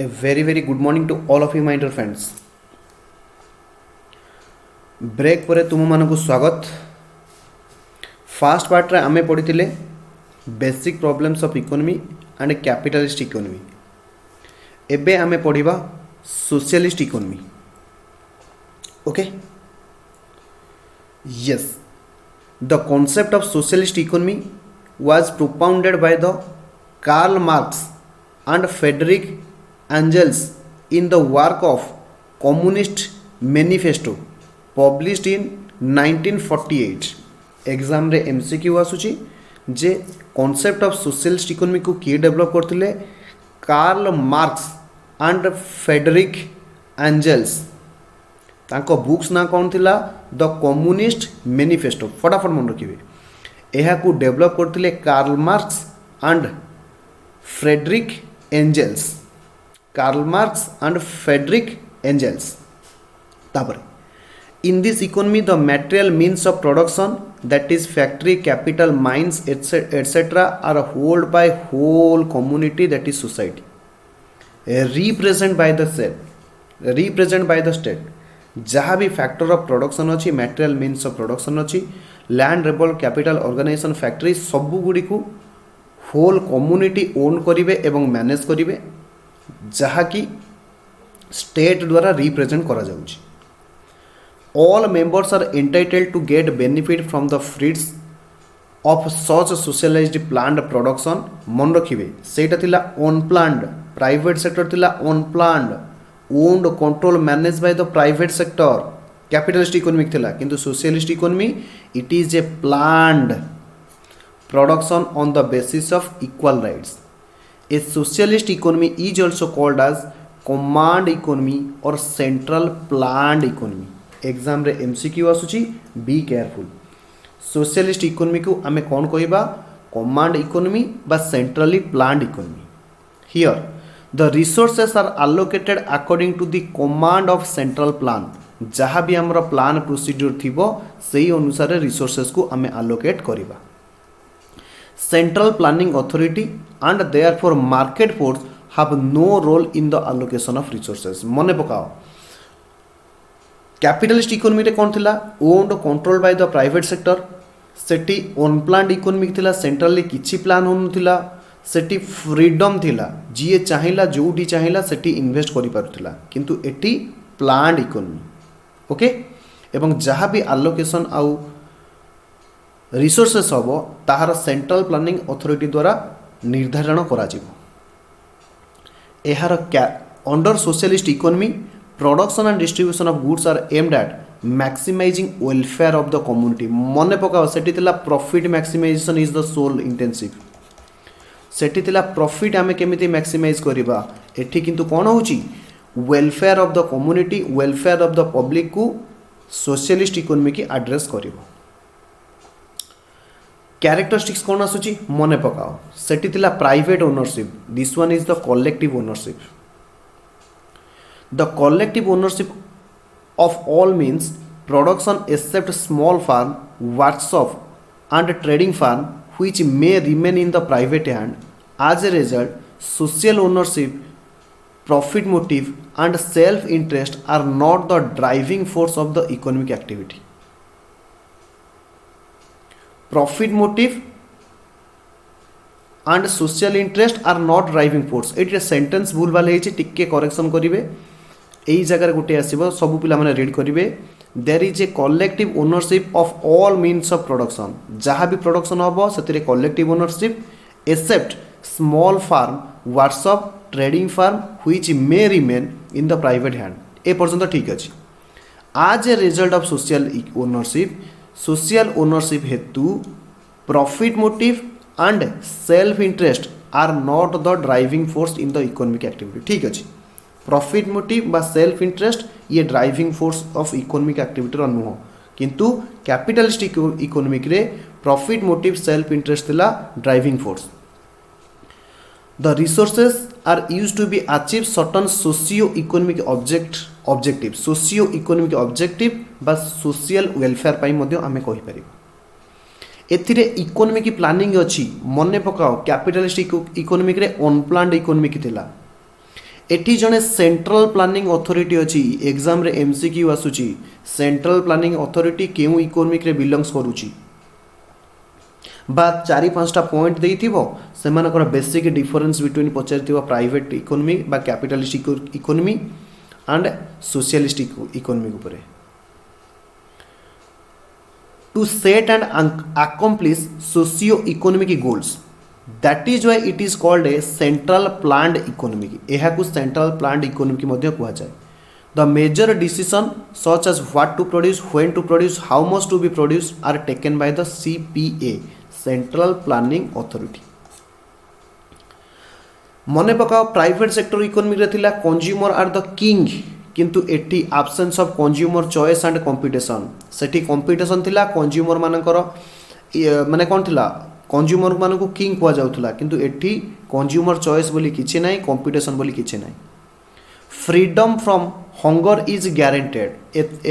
A very good morning to all of you my dear friends. Break पर तुम मानक स्वागत. फास्ट पार्ट रे आमे पढ़ी basic problems of economy and capitalist economy. एबे आमे पढ़िबा socialist economy. Okay, yes, the concept of socialist economy was propounded by the Karl Marx and Friedrich Engels in the work of Communist Manifesto published in 1948. Exam रे MCQ आसुची जे concept of socialist economy को किए develop करथिले Karl Marx and Friedrich Engels. तांको books ना कौन थिला द कम्युनिस्ट मैनिफेस्टो. फटाफट मन रखिबे. एहा को डेवलप करथिले Karl Marx and Friedrich Engels. Karl Marx and Friedrich Engels. तापर in this economy the material means of production, that is factory, capital, mines, etc. are held by whole community, that is society, represent by the state. जहाँ भी factor of production अच्छी, material means of production अच्छी, land, labour, capital, organisation, factory सबू गुड़ी को whole community own करिवे एवं manage करिवे, जहाँ की स्टेट द्वारा रिप्रेजेंट करा जाउची. All members are entitled to get benefit from the fruits of such socialized planned production. मन रखिए सेटा थिला अनप्लान्ड, प्राइवेट सेक्टर थिला unplanned, owned, control, manage by the private sector. Capitalist economic थिला, किंतु socialist economy it is a planned production on the basis of equal rights. A socialist economy is also called as command economy और central planned economy. Exam रे MCQ आसुची, be careful. Socialist economy को आमे कौन कहिबा? Command economy बा centrally planned economy. Here the resources are allocated according to the command of central plan. जहाँ भी हमर प्लान प्रोसीड्यूर थिबो सेही अनुसार रिसोर्सेस को आमे अलोकेट करिबा. Central planning authority and therefore market force have no role in the allocation of resources. मने पकाओ, कैपिटलिस्ट इकोनॉमी रे कौन थिला? Owned, control by the private sector. सेठी अनप्लान्ड इकोनॉमी थिला, सेंट्रली किछि प्लान होनुथिला. सेठी फ्रीडम थिला, जिए चाहिला जोठी चाहिला सेठी इन्वेस्ट करि पारुथिला. किंतु एठी प्लान्ड इकोनॉमी. ओके, एवं जहाँ भी अलोकेशन आउ रिसोर्सेस हबो ताहार सेंट्रल प्लानिंग अथॉरिटी द्वारा निर्धारण करा जिवो. एहार under socialist economy production and distribution of goods are aimed at maximizing welfare of the community. मन पकाओ सेठी थिला profit maximization is the sole intensive. सेठी थिला प्रॉफिट आमे केमिति मैक्सिमाइज करिबा. एठी किंतु कोन होची? Welfare of the community, welfare of the public को सोशलिस्ट इकोनॉमी की एड्रेस करिबो. कैरेक्टरिस्टिक्स कोन आसुची? मन पकाओ सेठी थिला private ownership. This one is the collective ownership. The collective ownership of all means production except small farm, workshop and trading farm which may remain in the private hand. As a result, social ownership, profit motive and self-interest are not the driving force of the economic activity. Profit motive and social interest are not driving force. ये sentence भूल भाल है, टिके correction करेंगे. यही जगह गोटे आसो सबू पिला माने रीड करेंगे. There is a collective ownership of all means of production. जहाँ भी प्रोडक्शन हम से collective ownership except small farm, workshop, trading farm which may remain in the private hand. ए पर्यंत ठीक अच्छे. आज ए रिजल्ट ऑफ सोशल ओनरशिप हेतु profit motive and self interest are not the driving force in the economic activity. ठीक अच्छे. Profit motive बा सेल्फ इंटरेस्ट ये driving force of economic activity नुह. किंतु कैपिटलिस्ट इकोनॉमिक रे प्रॉफिट मोटिव, सेल्फ इंटरेस्ट थिला driving force. The resources are used to be achieve certain socio economic objective. Socio economic objective बा social welfare पाई मध्ये आमे कहि परिबा. एथिरे इकोनॉमिक प्लानिंग अच्छी. मन पकाओ कैपिटलिस्ट इकोनॉमिक रे अनप्लान्ड इकोनॉमिक थिला. एठी जने सेंट्रल प्लानिंग अथॉरिटी अछि एग्जाम रे एमसीक्यू आसुची सेंट्रल प्लानिंग अथॉरिटी केउ इकोनॉमिक रे बिलोंग्स करूची बा 4-5टा पॉइंट देइथिबो सेमानकर बेसिक डिफरेंस बिटवीन पचारिथिबो प्राइवेट इकोनॉमी बा capitalist economy and socialist economy उपरे to set and accomplish socio economic goals that is why it is called a central planned economy यह सेंट्रल प्लान्ड इकोनॉमी मध्य कहा जाए the major decision such as what to produce when to produce how much to be produce are taken by the CPA central planning authority मने पकाओ private sector economy रे थिला consumer are the king किंतु एठी absence of consumer choice and competition Sethi competition थिला consumer मानकर माने कोन थिला कंज्यूमर मानकु किंग कुआ जाउथला किंतु एठी कंज्यूमर चॉइस बोली किछि नाही कंपटीशन बोली किछि नाही freedom from hunger is guaranteed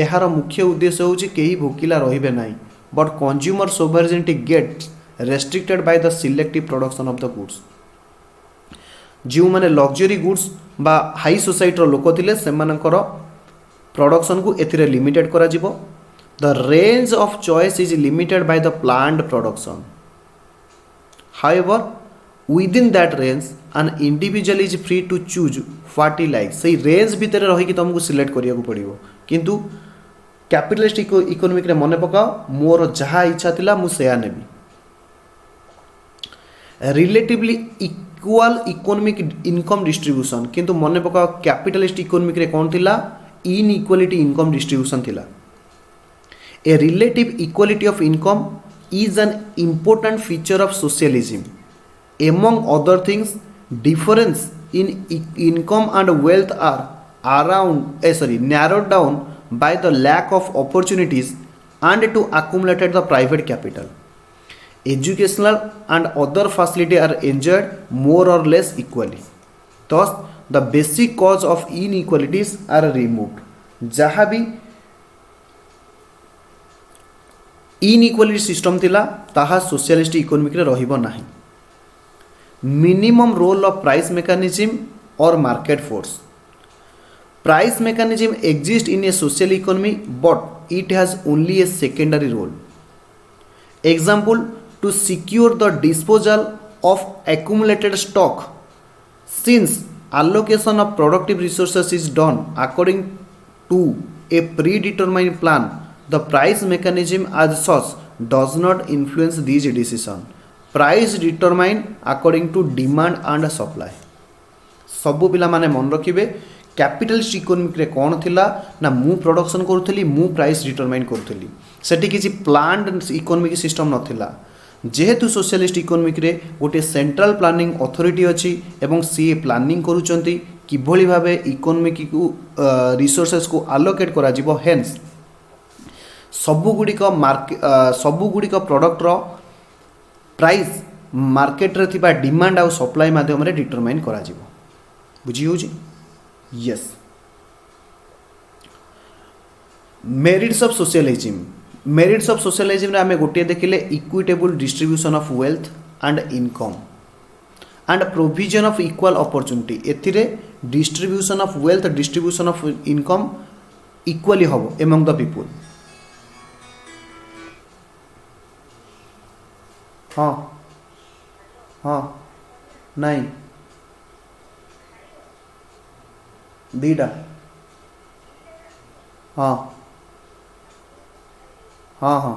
एहार मुख्य उद्देश्य होछि केही भूकिला रहिबे नाही but consumer sovereignty gets restricted by the selective production of the goods जो माने लग्जरी गुड्स बा हाई सोसाइटी लोक थिले सेमानकर प्रोडक्शन को एथिरे लिमिटेड करा जिवो the range of choice is limited by the planned production however within that range an individual is free to choose what he like से रेंज भितर रही कि तुमको सिलेक्ट करिया को पड़िवो किंतु कैपिटलिस्ट इकोनॉमिक रे मने पकाओ मोर जहा इच्छा थिला मु सेया नेबी relatively equal economic income distribution किंतु मने पकाओ कैपिटलिस्ट इकोनॉमिक रे कोन थिला इनइक्वालिटी इनकम डिस्ट्रीब्यूशन थिला a relative equality of income is an important feature of socialism. Among other things, difference in income and wealth are narrowed down by the lack of opportunities and to accumulate the private capital. Educational and other facilities are enjoyed more or less equally. Thus, the basic cause of inequalities are removed. जहाँ भी inequality system थिला ताहा socialist economic रे रहिबो नाही minimum role of price mechanism और market force price mechanism exist in a social economy but it has only a secondary role example to secure the disposal of accumulated stock since allocation of productive resources is done according to a predetermined plan the price mechanism as such does not influence these decisions. Price determined according to demand and supply. सबु पिला माने मन रखिबे capitalist economic रे कोन थिला ना मु production करूथली मु price determine करूथली सेठी किछि प्लान्ड इकोनॉमिक सिस्टम नथिला जेहेतु सोशलिस्ट इकोनॉमिक रे गोटे सेंट्रल प्लानिंग अथॉरिटी अछि एवं सी प्लानिंग करूचंती किभली भाबे इकोनॉमिक को रिसोर्सेस को अलोकेट करा जिवो हेन्स सबुगुड़िक सबुगुड़िक प्रोडक्ट रो प्राइस मार्केट रे थिबा डिमांड आउ सप्लाई माध्यम रे डिटरमाइन करा जिवो बुझी होजी यस मेरिट्स ऑफ सोशलिज्म रे आमे गोटे देखिले equitable distribution of wealth and income and provision of equal opportunity एथिरे distribution of wealth distribution of income equally हबो एमंग द पीपल हाँ हाँ नहीं दीटा हाँ हाँ हाँ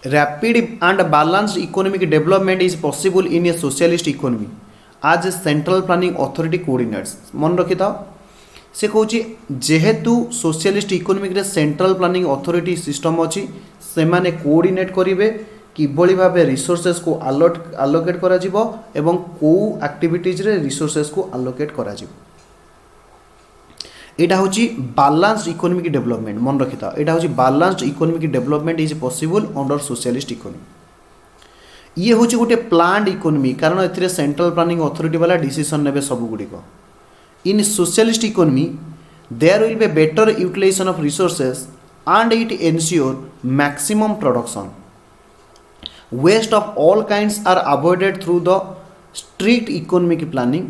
rapid and balanced economic development is possible in a socialist economy आज सेंट्रल प्लानिंग अथॉरिटी कोऑर्डिनेट्स मन रखि था से कहूँ जेहेतु सोशलिस्ट इकोनॉमिक रे सेंट्रल प्लानिंग अथॉरिटी सिस्टम अच्छी से माने कोऑर्डिनेट करिवे किभली भाबे रिसोर्सेस को अलोकेट करा जिवो एवं को एक्टिविटीज रे रिसोर्सेस को अलोकेट करा जिवो एटा होची बैलेंस्ड इकोनॉमिक डेवलपमेंट मन रखिता एटा होची balanced economic development is possible under socialist economy ये होची गोटे प्लान्ड इकोनॉमी कारण एथिरे सेंट्रल प्लानिंग अथॉरिटी वाला डिसीजन नेबे सब गुडीको in socialist economy there will be better utilisation of resources and it ensure maximum production waste of all kinds are avoided through the strict economic planning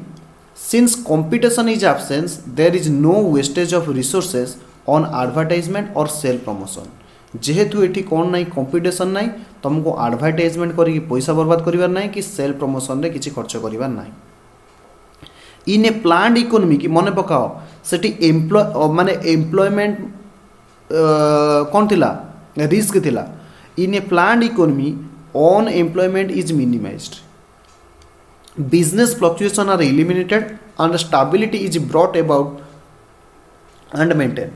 Since competition is absence, there is no wastage of resources on advertisement or sell promotion. जेहेतु एठी कौन नहीं competition नहीं तुमको advertisement करी पैसा बर्बाद करिवार नहीं कि सेल प्रमोशन रे किछि खर्च करिवार नहीं। इन ए प्लान्ड इकोनॉमी की मन पकाओ सेठी माने एम्प्लॉयमेंट कौन थिला रिस्क थिला। In a planned economy unemployment is minimised, business fluctuation are eliminated and stability is brought about and maintained.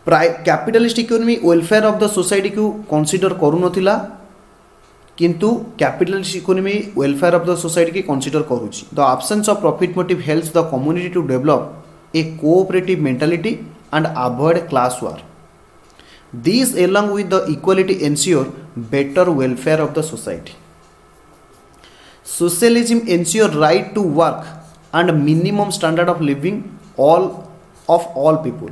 Capitalist economy welfare of the society को कंसीडर करू नथिला किंतु capitalist economy welfare of the society की consider करूची। The absence of profit motive helps the community to develop a cooperative mentality and avoid class war. This along with the equality ensure better welfare of the society. Socialism ensure right to work and minimum standard of living of all people.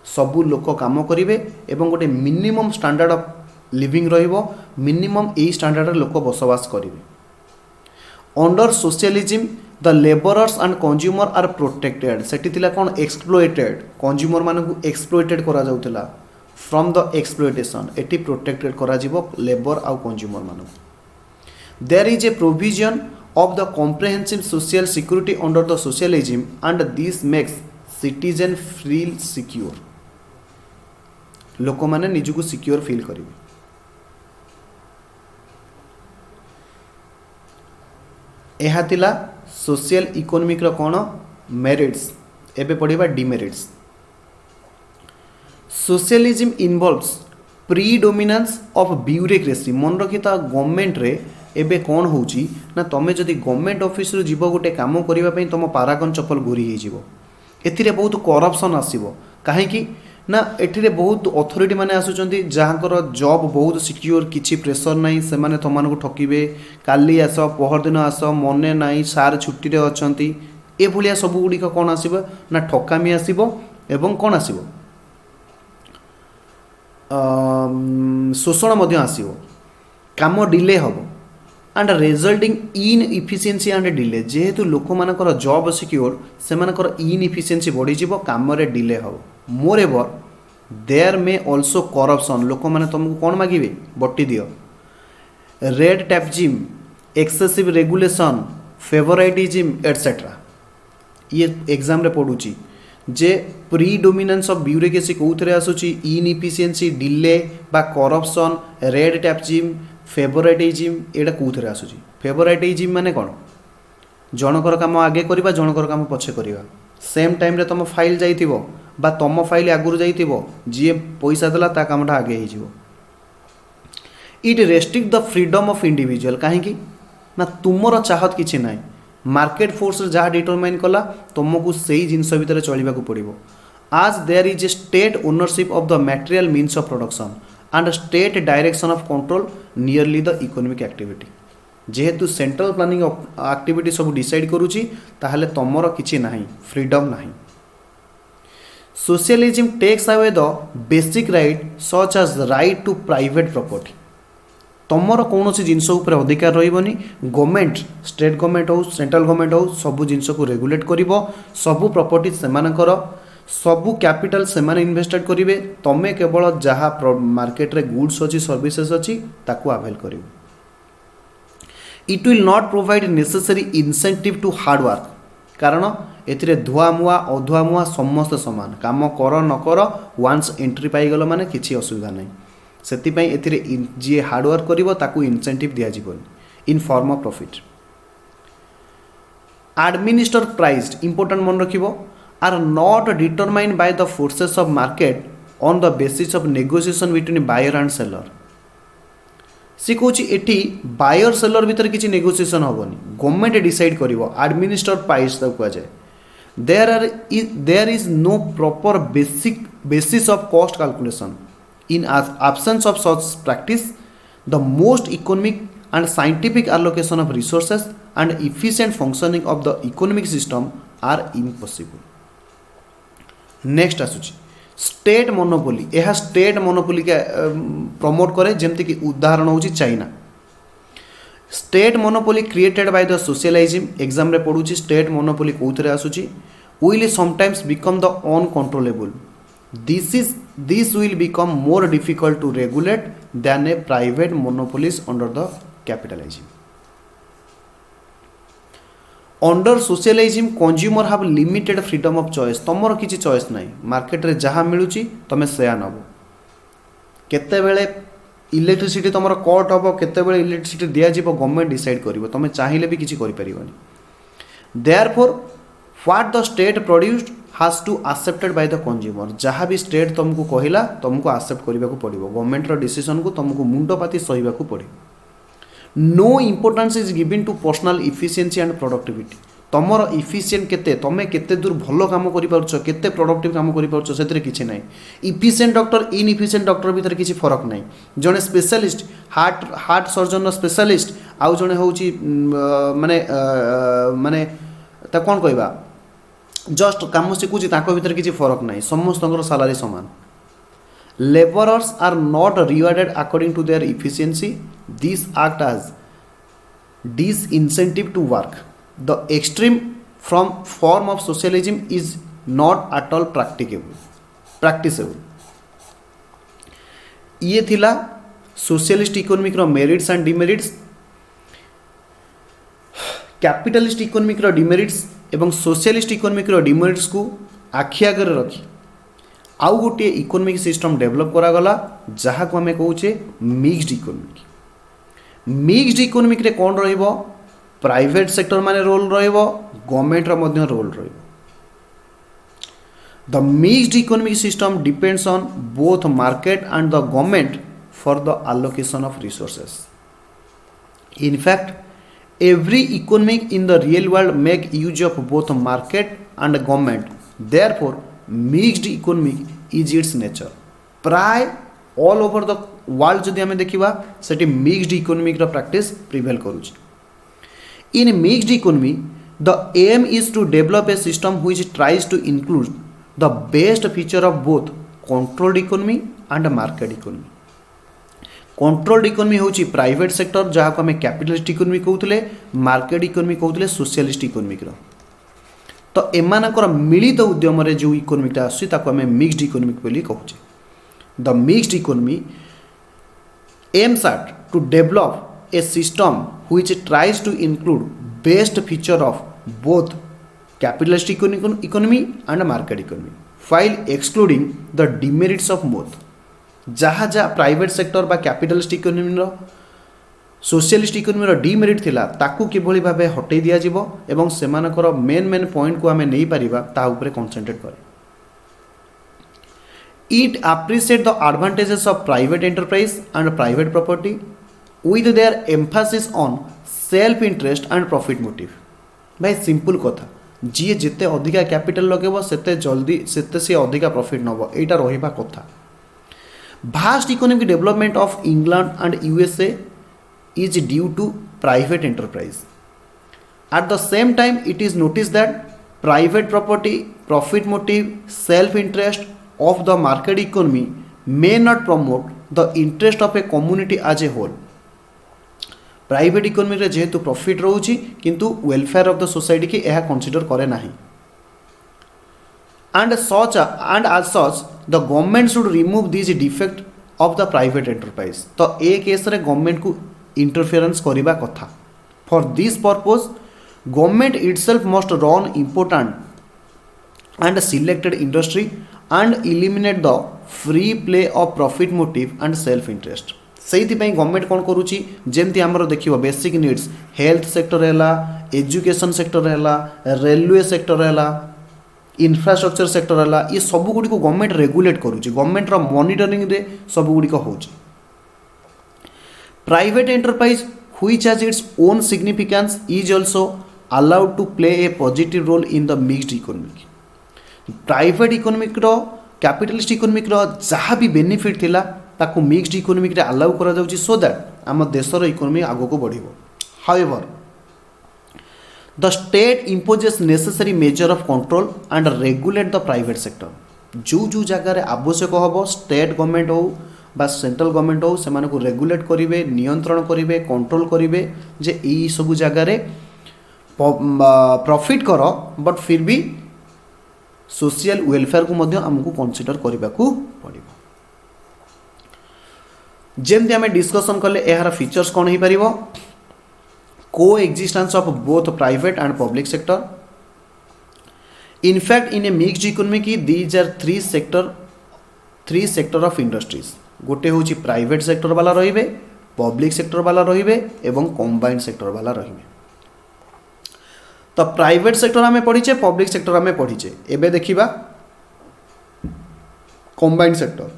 सबू लोक काम करेंगे एवं गोटे minimum standard of living रहिबो, minimum a standard लोक बसवास करेंगे। Under socialism the labourers and consumer are protected. सेठी थिला कोन एक्सप्लोइटेड, कंज्यूमर मानकु एक्सप्लोइटेड करा जाउतिला फ्रॉम द एक्सप्लोइटेशन, एटी प्रोटेक्टेड करा जिवो लेबर आउ कंज्यूमर मानकु। There is a provision of the comprehensive social security under the socialism and this makes citizen feel secure. लोक माने निजको सिक्योर फील करेंगे। यह थिला सोशल इकोनॉमिक रो कोन मेरिट्स। एबे पढ़िबा demerits. Socialism involves predominance of bureaucracy. मन रखिता गवर्नमेंट रे एबे कौन होची ना तमे जदि गवर्नमेंट ऑफिस रु जीव गोटे काम करिबा पई तुम पारागन चप्पल घूरी हे जीवो। एथिरे बहुत करप्शन आसीबो काहेकि ना एथिरे बहुत अथॉरिटी माने आसुचंती जहाँकर जॉब बहुत सिक्योर, किछि प्रेशर नाही, से माने तमानकु ठकिबे, काली आस पहर दिन आस मने नाही, सार छुट्टी रे अछंती, ए भलिया सब गुडी कोन आसीबो ना ठकामी आसीबो एवं कोन आसीबो शोषण मध्य आसीबो, काम डिले हबो and resulting in efficiency and delay. जेहेतु लोक मानकर जॉब सिक्योर से मानकर इन इफिशिएंसी बढ़ी जीवो, काम रे डिले हबो। Moreover there may also corruption. लोक माने तुमको कौन मागिबे बट्टी दियो। Red tapism, excessive regulation, favouritism etcetera. ये एग्जाम रे पढुची जे प्रीडोमिनेंस ऑफ ब्यूरोक्रेसी कोउथरे आसुची इनइफिशिएंसी, डिले बा करप्शन, रेड टैपिज्म, फेवराइटिज्म एटा कोउथरे आसुची। फेवराइटिज्म माने कोन जनकर काम आगे करिबा, जनकर काम पछे करिबा। सेम टाइम रे तुम फाइल जाइथिबो बा तुम फाइल आगुर जाइथिबो, जे पैसा देला ता कामटा आगे ही जीवो। It restrict the freedom of individual. काहेकि ना तुमर चाहत किछि नाही, मार्केट फोर्स जहाँ डिटरमाइन कला तुमको सही जिनस भितर चलवा पड़ो। आज there is a state ownership of the material means of production and state direction of control nearly the economic activity. जेहेतु सेंट्रल प्लानिंग एक्टिविटी सब डिसाइड करुची ताहले तमर किछि नाही, फ्रीडम नाही। Socialism takes away the basic right such as right to private property. तुमर कौन सी जिनस अधिकार रही, गवर्नमेंट स्टेट गवर्नमेंट हो सेंट्रल गवर्नमेंट हो सबू जिनस को रेगुलेट कर, सबू प्रॉपर्टी सेमानकर, सबू कैपिटल सेमाने इन्वेस्टेड करेंगे। तमें केवल जहाँ मार्केट रे गुड्स अच्छी सर्विसेज अच्छी ताकू अवेल कर। It will not provide necessary incentive to hard work, कारण एथिरे धुआ मुआ अधुआ मुआ समस्त समान, काम कर न कर वन्स एंट्री पाईगल माने किसी असुविधा नहीं। सेतिपाई एथिरे जी हार्डवर्क करिवो ताकू इंसेंटिव दिया जीवन in form of profit. Administer priced important मन रखिबो are not determined by the forces of market on the basis of negotiation between buyer and seller. सी कहूँ एटी बायर सेलर भितर किसी नेगोशिएशन हेनी, गवर्नमेंट डिसाइड करिवो एडमिनिस्टर प्राइस ताकू कह जाए। There is no proper basis of cost calculation. In absence of such practice, the most economic and scientific allocation of resources and efficient functioning of the economic system are impossible. Next आसुची state monopoly. यह state monopoly के promote करे, जेमती कि उदाहरण होची China. State monopoly created by the socialism exam रे पढ़ुची state monopoly कोउथरे आसुची will sometimes become the uncontrollable. This will become more difficult to regulate than a private monopolies under the capitalism. Under socialism, consumer have limited freedom of choice. तमर किसी choice नहीं market रे जहाँ मिलुची तमे सेया नबो केते बेले electricity तमर कट हबो केते बेले इलेक्ट्रिसिटी दिया जिवो गवर्नमेंट डिसाइड करिवो तमे चाहिले भी किसी करि परिबोनी therefore what the state produced has to accepted by the consumer जहाँ भी स्टेट तुमको कहला तुमको एक्सेप्ट करने को पड़ो गवर्नमेंट डिसीजन को तुमको मुंडपाती सहवा को पड़ो no importance is given to personal efficiency and productivity तुमर इफिशिएंट केते तुम केते दूर भल काम कर केते प्रोडक्टिव काम कर किसी ना इफिशिएंट डॉक्टर इनइफिशिएंट डॉक्टर भीतर किसी फरक ना जड़े स्पेशलिस्ट हार्ट सर्जन स्पेशलिस्ट आउ जड़े हूँ माने माने कौन कहवा जस्ट काम शिखुची भीतर किसी फरक ना समस्त सालारी सामान labourers are not rewarded according to their efficiency this act as disincentive to work the extreme from form of socialism is not at all practicable ये थिला सोशलिस्ट इकोनॉमिक रो merits and demerits capitalist economic रो demerits एवं socialist economic रो demerits को आखि आगे रखी आउ गोटे इकोनॉमिक सिस्टम डेवलप करागला जहाँ को आम कहे मिक्सड इकोनॉमिक मिक्सड इकोनॉमिक रे कौन रहिबो प्राइवेट सेक्टर माने रोल रहिबो गवर्नमेंट रो मध्य रोल रहिबो the mixed economic system depends on both market and the government for the allocation of resources. In fact, every economic in the real world make use of both market and government. Therefore, mixed economic is its nature. प्राय all over the world जदि आमे देखिबा सेठी mixed economic रो practice prevail करूची. In mixed economy, the aim is to develop a system which tries to include the best feature of both controlled economy and market economy. Controlled economy होची private sector जहाँ को आम capitalist economy कहते market economy कहते socialist economic तो एमानकर मिलित उद्यम जो इकोनॉमिकटा आसको आम मिक्सड इकोनॉमिक बोली कहूचे the mixed economy aims at to develop a system which tries to include best feature of both capitalist economy and market economy while excluding the demerits of both जहाँ जहाँ private sector बा capitalist economy socialist economy demerit थिला ताकू किभली भाबे हटै दिया जिवो एवं सेमानकर main main point को आमे नै परिबा ता उपरे कंसंट्रेट करे it appreciate the advantages of private enterprise and private property with their Mphasis on self interest and profit motive भाई सिंपल कथा जी जिते अधिका कैपिटल लगेबो सेते जल्दी सेते से अधिका प्रॉफिट नबो एटा रहिबा कथा Vast economic development of England and USA is due to private enterprise. At the same time, it is noticed that private property, profit motive, self-interest of the market economy may not promote the interest of a community as a whole. Private economy रे जेहेतु profit रोची किंतु welfare of the society की यह consider करे नाही and as such the government should remove these defect of the private enterprise तो ए case रे government को इंटरफेरेंस करिबा कथा for this purpose government itself must run important and selected industry and eliminate the free play of profit motive and self interest सेति पई government कोन करूची जेमति हमरो देखिबो बेसिक नीड्स हेल्थ सेक्टर हैला एजुकेशन सेक्टर हैला रेलवे सेक्टर हैला infrastructure sector है ये सब गुड़ी को गवर्नमेंट रेगुलेट करुच्ची गवर्नमेंट रो मॉनिटरिंग रे सब गुड़ी को होची private enterprise which has its own significance is also allowed to play a positive role in the mixed economic private economic रो कैपिटलिस्ट इकोनॉमिक रो जहाँ भी बेनिफिट थिला ताकू मिक्स्ड इकोनॉमिक रे अलाउ करा जाउची सो दैट आम देशर इकोनॉमी आगो को बढ़िबो however The state imposes necessary measure of control and regulate the private sector. जो जगह आवश्यक हम स्टेट गवर्नमेंट हो बा सेंट्रल गवर्नमेंट हो से रेगुलेट करेंगे, नियंत्रण करेंगे, कंट्रोल करेंगे जे यही सब जगार प्रॉफिट कर, बट फिर भी सोशल वेलफेयर को मध्य आमको कंसीडर करने को पड़ो। जमती आम डिस्कसन कले यार फीचर्स कौन हो पार, को coexistence of both private and public sector. In fact in a mixed economy की these are three sector of industries. गोटे हूँ प्राइवेट सेक्टर वाला रे, पब्लिक सेक्टर वाला रे एवं कंबाइंड सेक्टर वाला रे। तो प्राइवेट सेक्टर आम पढ़ीचे, पब्लिक सेक्टर आम पढ़ीचे। एबे देखिबा combined sector,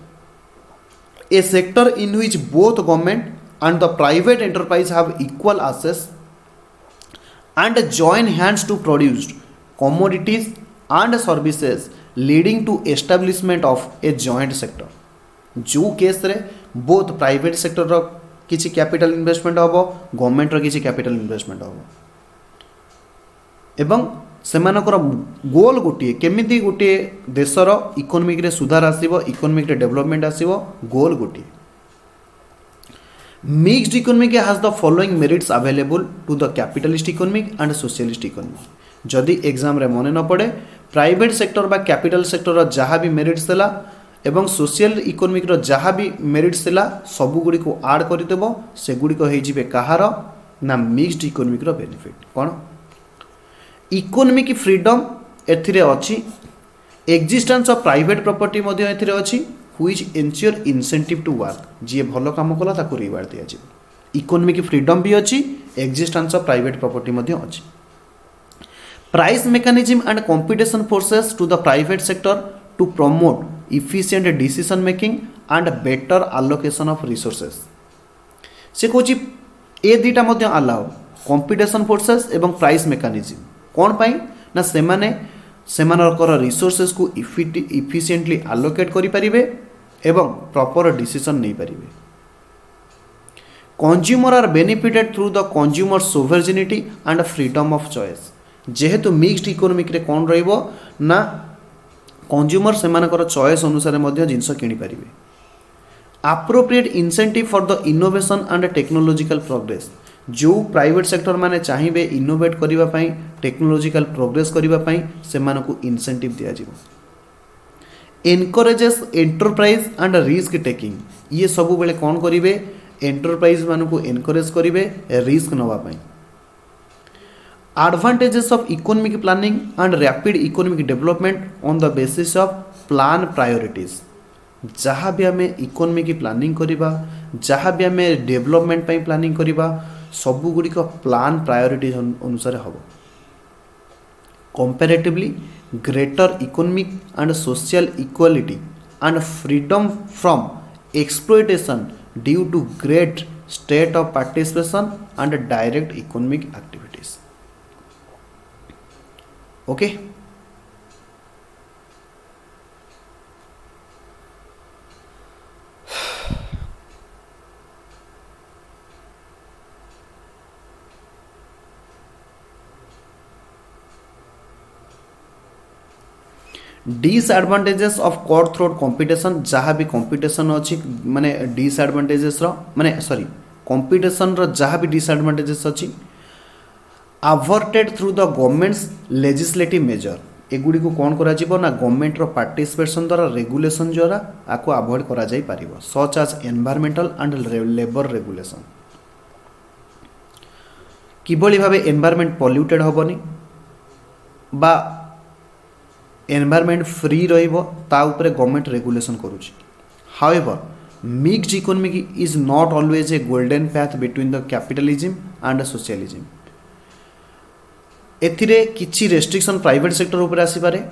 a sector in which both government and the private enterprise have equal access and join hands to produce commodities and services leading to establishment of a joint sector। जो case रे both private sector रो किछि capital investment हबो, government रो किछि capital investment हबो एवं सेमानकर गोल गोटे केमिति गोटे देशर इकोनॉमिक रे सुधार आसीबो, इकोनॉमिक रे डेवलपमेंट आसीबो, गोल गोटे। Mixed economy has the following merits available to the capitalist economic and socialist economy। जदि एग्जाम रे मने न पड़े प्राइवेट सेक्टर बा कैपिटल सेक्टर जहाँ भी मेरिट्स थिला एवं सोशल इकोनॉमिक रो जहाँ भी मेरिट्स थिला सबु गुडी को ऐड करि देबो, से गुडी को हे जिवे कहार ना मिक्स्ड इकोनॉमिक रो बेनिफिट कोन। इकोनॉमिक फ्रीडम एथिरे अछि, एक्जिस्टेंस ऑफ प्राइवेट प्रॉपर्टी मध्ये एथिरे अछि which ensure incentive to work। जी भल काम कला ताकू रिवार्ड दिया जाए। इकोनॉमिक फ्रीडम भी अच्छी, एक्जिस्टेंस ऑफ प्राइवेट प्रॉपर्टी मध्य अच्छी। Price mechanism and competition forces to the private sector to promote efficient decision making and better allocation of resources. से कहूँ ए दुटा मध्य अलाउ कंपटीशन फोर्सेस एवं प्राइस मेकानिज्म कौन पाई ना सेमानकर रिसोर्सेस को इफिशिएंटली आलोकेट करि परिबे एवं प्रॉपर डिसीजन नहीं पारिबे। Consumer are benefited through the consumer sovereignty and freedom of choice. जेहेतु मिक्स्ड इकोनॉमिक रे कौन रहिबो ना कंज्यूमर सेमानकर चॉइस अनुसार मध्य जिंस किनि पारिबे। Appropriate incentive for the innovation and technological progress. जो प्राइवेट सेक्टर माने चाहिए इनोवेट करिबा पई, टेक्नोलॉजिकल प्रोग्रेस करिबा पई सेमानकु इंसेंटिव दिया जिवो। Encourages enterprise and risk taking. ये सब बेले कौन करिवे एंटरप्राइज मानकु एनकरेज करिवे रिस्क नवा पई। Advantages of economic planning and rapid economic development on the basis of plan priorities. जहाँ भी आम इकोनॉमी की प्लानिंग करिबा, जहाँ भी आम डेवलपमेंट पई प्लानिंग करिबा सबु गुडी को प्लान प्रायोरिटी अनुसार हम। Comparatively greater economic and social equality and freedom from exploitation due to great state of participation and direct economic activities. Okay disadvantages of cut throat competition. जहाँ भी कंपटीशन अच्छी माने डिसएडवांटेजेस माने सॉरी कंपटीशन जहाँ भी disadvantages अच्छी averted through the government's legislative measure. एगुड़ी को कौन करा जीवो ना गवर्नमेंट रो पार्टिसिपेशन द्वारा रेगुलेशन द्वारा आपको अवॉइड करा जाई परिबो, such as environmental and labour regulation. किभली भाबे एनवायरमेंट पॉल्यूटेड होबनी बा एनवायरमेंट फ्री रहिबो ता उपरे गवर्नमेंट रेगुलेशन करूची। However mixed economy is not always a golden path between the capitalism and socialism. एथिरे किछि रेस्ट्रिक्शन प्राइवेट सेक्टर ऊपर आसी पारे।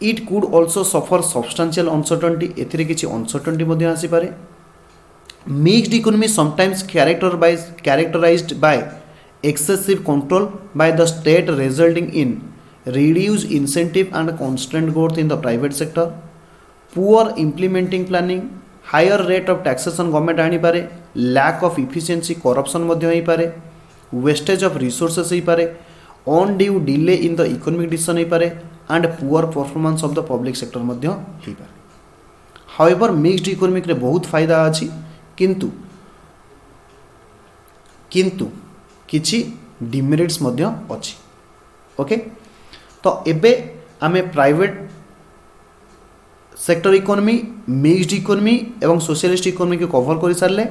It could also suffer substantial uncertainty. एथिरे किछि अनसर्टेनिटी मध्ये आसी पारे। Mixed economy sometimes characterized by excessive control by the state resulting in reduced incentive and constant growth in the private sector, poor implementing planning, higher rate of taxation government आनी पारे, lack of efficiency corruption मध्य होई पारे, wastage of resources होई पारे, undue delay in the economic decision होई पारे and poor performance of the public sector मध्य होई पारे। हाउएवर मिक्स्ड इकोनॉमिक रे बहुत फायदा अछि किंतु किंतु किछि डिमेरिट्स मध्य अछि। ओके, तो एबे आमे private sector economy, mixed economy एवं सोशलिस्ट इकोनॉमी को कवर कर सारे।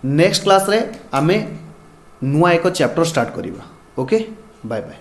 नेक्स्ट क्लास रे आमे नुआ एक चैप्टर स्टार्ट करिबा। Okay, bye bye.